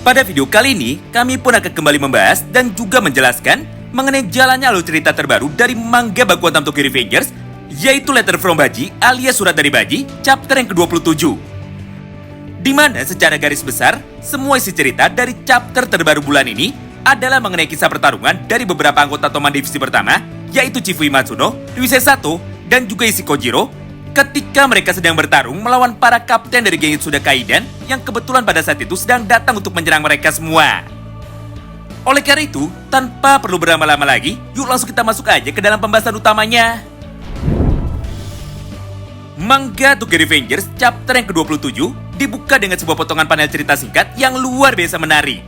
Pada video kali ini, kami pun akan kembali membahas dan juga menjelaskan mengenai jalannya alur cerita terbaru dari manga Bakuan Tam Tokyo Revengers, yaitu Letter from Baji alias Surat dari Baji, chapter yang ke-27. Di mana secara garis besar, semua isi cerita dari chapter terbaru bulan ini adalah mengenai kisah pertarungan dari beberapa anggota Toman Divisi pertama, yaitu Chifui Matsuno, Ryusei Sato, dan juga Issei Kojiro, ketika mereka sedang bertarung melawan para kapten dari geng Yotsuda Kaidan yang kebetulan pada saat itu sedang datang untuk menyerang mereka semua. Oleh karena itu, tanpa perlu berlama-lama lagi, yuk langsung kita masuk aja ke dalam pembahasan utamanya. Manga Tokyo Revengers chapter yang ke-27 dibuka dengan sebuah potongan panel cerita singkat yang luar biasa menarik.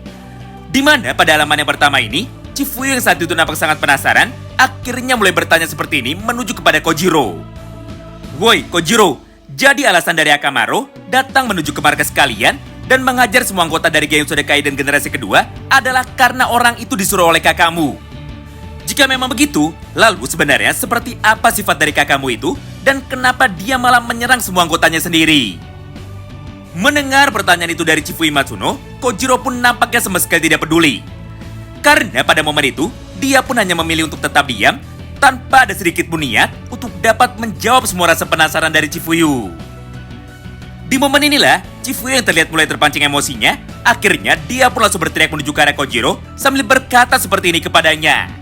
Di mana pada halaman yang pertama ini, Chifui yang saat itu nampak sangat penasaran, akhirnya mulai bertanya seperti ini menuju kepada Kojiro. "Woi, Kojiro, jadi alasan dari Akamaro datang menuju ke markas kalian dan mengajar semua anggota dari geng Yotsuda Kaidan generasi kedua adalah karena orang itu disuruh oleh kakakmu. Jika memang begitu, lalu sebenarnya seperti apa sifat dari kakakmu itu dan kenapa dia malah menyerang semua anggotanya sendiri?" Mendengar pertanyaan itu dari Chifui Matsuno, Kojiro pun nampaknya sama sekali tidak peduli. Karena pada momen itu, dia pun hanya memilih untuk tetap diam tanpa ada sedikit pun niat untuk dapat menjawab semua rasa penasaran dari Chifuyu. Di momen inilah, Chifuyu yang terlihat mulai terpancing emosinya, akhirnya dia pun langsung berteriak menuju ke arah Kojiro sambil berkata seperti ini kepadanya.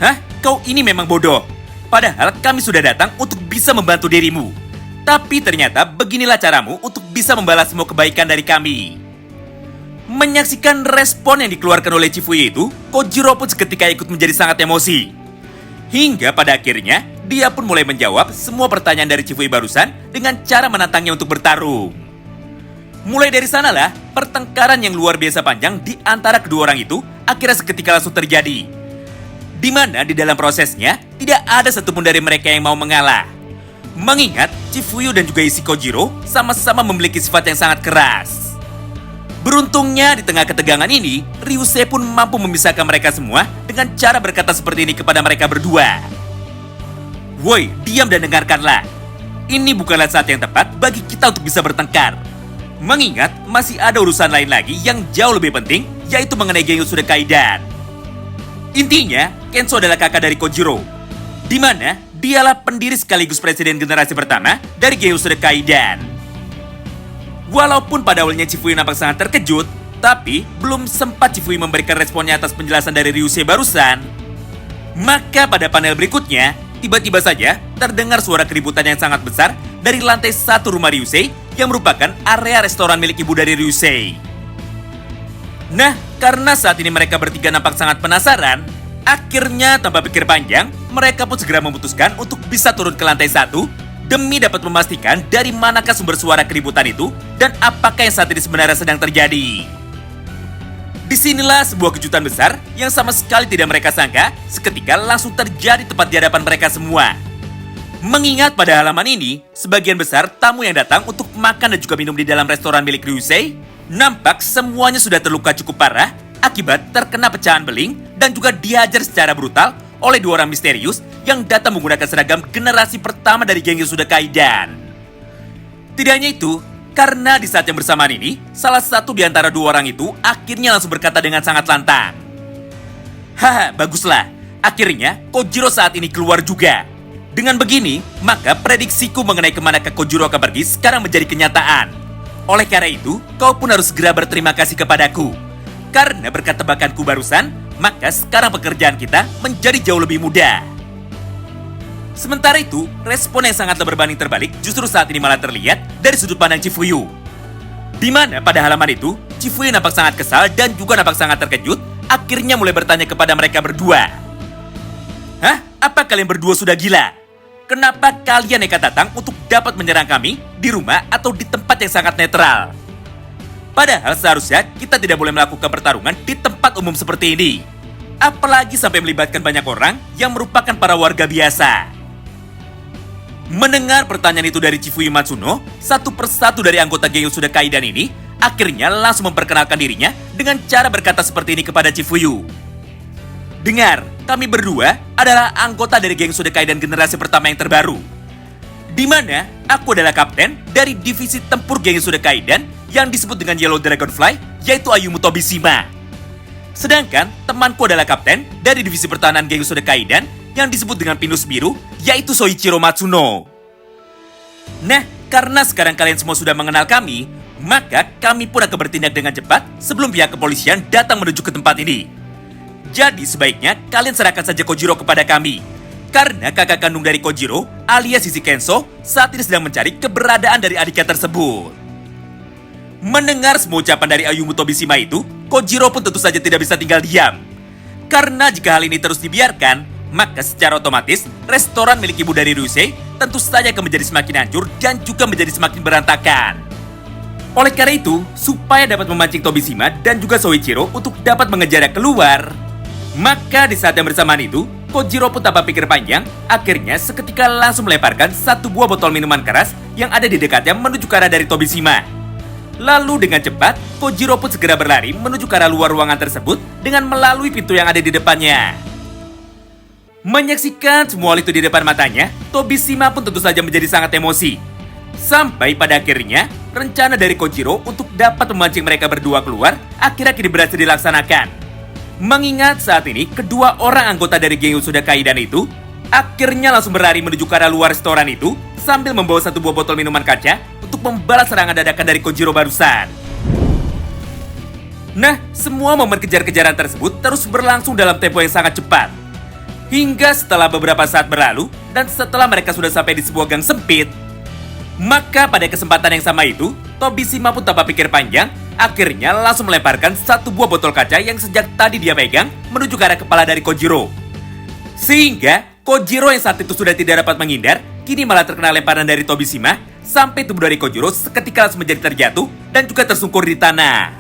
"Hah? Kau ini memang bodoh. Padahal kami sudah datang untuk bisa membantu dirimu. Tapi ternyata beginilah caramu untuk bisa membalas semua kebaikan dari kami." Menyaksikan respon yang dikeluarkan oleh Chifuyu itu, Kojiro pun seketika ikut menjadi sangat emosi. Hingga pada akhirnya, dia pun mulai menjawab semua pertanyaan dari Chifuyu barusan dengan cara menantangnya untuk bertarung. Mulai dari sanalah, pertengkaran yang luar biasa panjang di antara kedua orang itu akhirnya seketika langsung terjadi. Di mana di dalam prosesnya, tidak ada satupun dari mereka yang mau mengalah. Mengingat, Chifuyu dan juga Issei Kojiro sama-sama memiliki sifat yang sangat keras. Beruntungnya di tengah ketegangan ini, Ryusei pun mampu memisahkan mereka semua dengan cara berkata seperti ini kepada mereka berdua. "Woi, diam dan dengarkanlah. Ini bukanlah saat yang tepat bagi kita untuk bisa bertengkar. Mengingat masih ada urusan lain lagi yang jauh lebih penting, yaitu mengenai geng Yotsuda Kaidan. Intinya, Kenzo adalah kakak dari Kojiro, di mana dialah pendiri sekaligus presiden generasi pertama dari geng Yotsuda Kaidan." Walaupun pada awalnya Chifuyu nampak sangat terkejut, tapi belum sempat Chifuyu memberikan responnya atas penjelasan dari Ryusei barusan. Maka pada panel berikutnya, tiba-tiba saja terdengar suara keributan yang sangat besar dari lantai 1 rumah Ryusei yang merupakan area restoran milik ibu dari Ryusei. Nah, karena saat ini mereka bertiga nampak sangat penasaran, akhirnya tanpa pikir panjang, mereka pun segera memutuskan untuk bisa turun ke lantai 1 demi dapat memastikan dari manakah sumber suara keributan itu dan apakah yang saat ini sebenarnya sedang terjadi. Disinilah sebuah kejutan besar yang sama sekali tidak mereka sangka seketika langsung terjadi tepat di hadapan mereka semua. Mengingat pada halaman ini, sebagian besar tamu yang datang untuk makan dan juga minum di dalam restoran milik Ryusei, nampak semuanya sudah terluka cukup parah akibat terkena pecahan beling dan juga dihajar secara brutal oleh dua orang misterius yang datang menggunakan seragam generasi pertama dari geng Yotsuda Kaidan. Tidak hanya itu, karena di saat yang bersamaan ini, salah satu di antara dua orang itu akhirnya langsung berkata dengan sangat lantang. "Haha, baguslah. Akhirnya Kojiro saat ini keluar juga. Dengan begini, maka prediksiku mengenai kemana Kojiro akan pergi sekarang menjadi kenyataan. Oleh karena itu, kau pun harus segera berterima kasih kepadaku. Karena berkat tebakanku barusan, maka sekarang pekerjaan kita menjadi jauh lebih mudah." Sementara itu, respon yang sangatlah berbanding terbalik justru saat ini malah terlihat dari sudut pandang Chifuyu. Di mana pada halaman itu, Chifuyu nampak sangat kesal dan juga nampak sangat terkejut, akhirnya mulai bertanya kepada mereka berdua. "Hah? Apa kalian berdua sudah gila? Kenapa kalian nekat datang untuk dapat menyerang kami di rumah atau di tempat yang sangat netral? Padahal seharusnya kita tidak boleh melakukan pertarungan di tempat umum seperti ini. Apalagi sampai melibatkan banyak orang yang merupakan para warga biasa." Mendengar pertanyaan itu dari Chifuyu Matsuno, satu persatu dari anggota geng Yotsuda Kaidan ini akhirnya langsung memperkenalkan dirinya dengan cara berkata seperti ini kepada Chifuyu. "Dengar, kami berdua adalah anggota dari geng Yotsuda Kaidan generasi pertama yang terbaru. Di mana aku adalah kapten dari divisi tempur geng Yotsuda Kaidan yang disebut dengan Yellow Dragonfly yaitu Ayumu Tobishima. Sedangkan temanku adalah kapten dari divisi pertahanan Gengosude Kaidan yang disebut dengan pinus biru, yaitu Soichiro Matsuno. Nah, karena sekarang kalian semua sudah mengenal kami, maka kami pun akan bertindak dengan cepat sebelum pihak kepolisian datang menuju ke tempat ini. Jadi sebaiknya kalian serahkan saja Kojiro kepada kami. Karena kakak kandung dari Kojiro, alias Issei Kenso, saat ini sedang mencari keberadaan dari adiknya tersebut. Mendengar semua ucapan dari Ayumu Tobishima itu, Kojiro pun tentu saja tidak bisa tinggal diam. Karena jika hal ini terus dibiarkan, maka secara otomatis restoran milik ibu dari Ryusei tentu saja akan menjadi semakin hancur dan juga menjadi semakin berantakan. Oleh karena itu, supaya dapat memancing Tobishima dan juga Soichiro untuk dapat mengejarnya keluar, maka di saat yang bersamaan itu, Kojiro pun tanpa pikir panjang, akhirnya seketika langsung melemparkan satu buah botol minuman keras yang ada di dekatnya menuju ke arah dari Tobishima. Lalu dengan cepat, Kojiro pun segera berlari menuju ke arah luar ruangan tersebut dengan melalui pintu yang ada di depannya. Menyaksikan semua hal itu di depan matanya, Tobishima pun tentu saja menjadi sangat emosi. Sampai pada akhirnya, rencana dari Kojiro untuk dapat memancing mereka berdua keluar akhir-akhir berhasil dilaksanakan. Mengingat saat ini kedua orang anggota dari Gengosude Kaidan itu akhirnya langsung berlari menuju ke arah luar restoran itu sambil membawa satu buah botol minuman kaca untuk membalas serangan dadakan dari Kojiro barusan. Nah, semua momen kejar-kejaran tersebut terus berlangsung dalam tempo yang sangat cepat. Hingga setelah beberapa saat berlalu dan setelah mereka sudah sampai di sebuah gang sempit, maka pada kesempatan yang sama itu, Tobishima pun tanpa pikir panjang, akhirnya langsung melemparkan satu buah botol kaca yang sejak tadi dia pegang menuju ke arah kepala dari Kojiro. Sehingga Kojiro yang saat itu sudah tidak dapat menghindar, kini malah terkena lemparan dari Tobishima sampai tubuh dari Kojiro seketika langsung menjadi terjatuh dan juga tersungkur di tanah.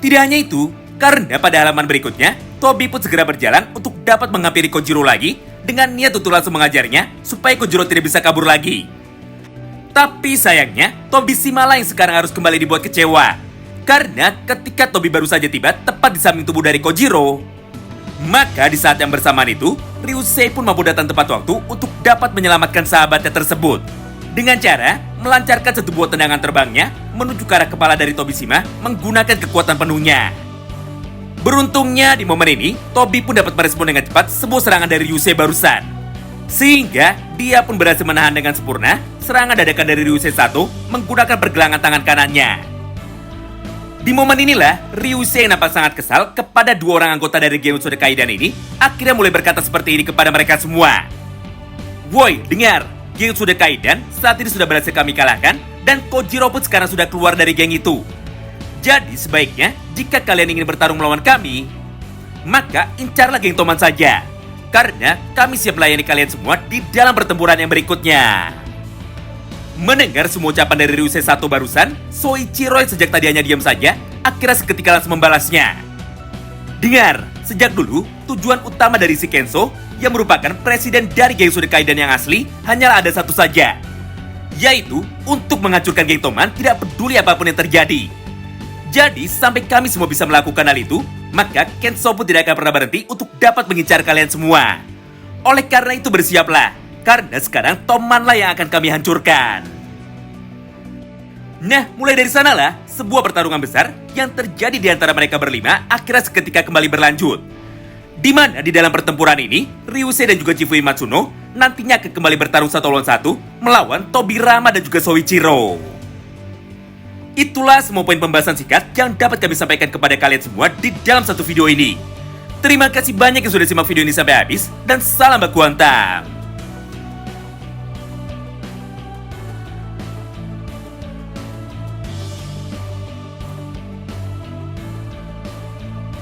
Tidak hanya itu, karena pada halaman berikutnya, Tobi pun segera berjalan untuk dapat menghampiri Kojiro lagi dengan niat untuk langsung mengajarnya supaya Kojiro tidak bisa kabur lagi. Tapi sayangnya, Tobishima lah yang sekarang harus kembali dibuat kecewa. Karena ketika Tobi baru saja tiba tepat di samping tubuh dari Kojiro, maka di saat yang bersamaan itu, Ryusei pun mampu datang tepat waktu untuk dapat menyelamatkan sahabatnya tersebut. Dengan cara melancarkan satu buah tendangan terbangnya menuju ke arah kepala dari Tobishima menggunakan kekuatan penuhnya. Beruntungnya di momen ini, Tobi pun dapat merespon dengan cepat sebuah serangan dari Ryusei barusan. Sehingga dia pun berhasil menahan dengan sempurna serangan dadakan dari Ryusei Sato menggunakan pergelangan tangan kanannya. Di momen inilah, Ryusei yang nampak sangat kesal kepada dua orang anggota dari Gengosude Kaidan ini akhirnya mulai berkata seperti ini kepada mereka semua. Woi, dengar, Gengosude Kaidan saat ini sudah berhasil kami kalahkan dan Kojiro pun sekarang sudah keluar dari geng itu. Jadi sebaiknya, jika kalian ingin bertarung melawan kami, maka incarlah geng Toman saja. Karena kami siap melayani kalian semua di dalam pertempuran yang berikutnya. Mendengar semua ucapan dari Ryusei Sato barusan, Soichiro yang sejak tadi hanya diam saja, akhirnya seketika langsung membalasnya. Dengar, sejak dulu, tujuan utama dari Issei Kenso, yang merupakan presiden dari Gengosude Kaidan yang asli, hanyalah ada satu saja. Yaitu, untuk menghancurkan geng Toman tidak peduli apapun yang terjadi. Jadi, sampai kami semua bisa melakukan hal itu, maka Kenso pun tidak akan pernah berhenti untuk dapat mengincar kalian semua. Oleh karena itu bersiaplah, karena sekarang Tomanlah yang akan kami hancurkan. Nah, mulai dari sanalah, sebuah pertarungan besar yang terjadi di antara mereka berlima akhirnya seketika kembali berlanjut. Di mana di dalam pertempuran ini, Ryusei dan juga Chifui Matsuno nantinya akan kembali bertarung satu lawan satu melawan Tobirama dan juga Soichiro. Itulah semua poin pembahasan singkat yang dapat kami sampaikan kepada kalian semua di dalam satu video ini. Terima kasih banyak yang sudah simak video ini sampai habis, dan salam baku hantam.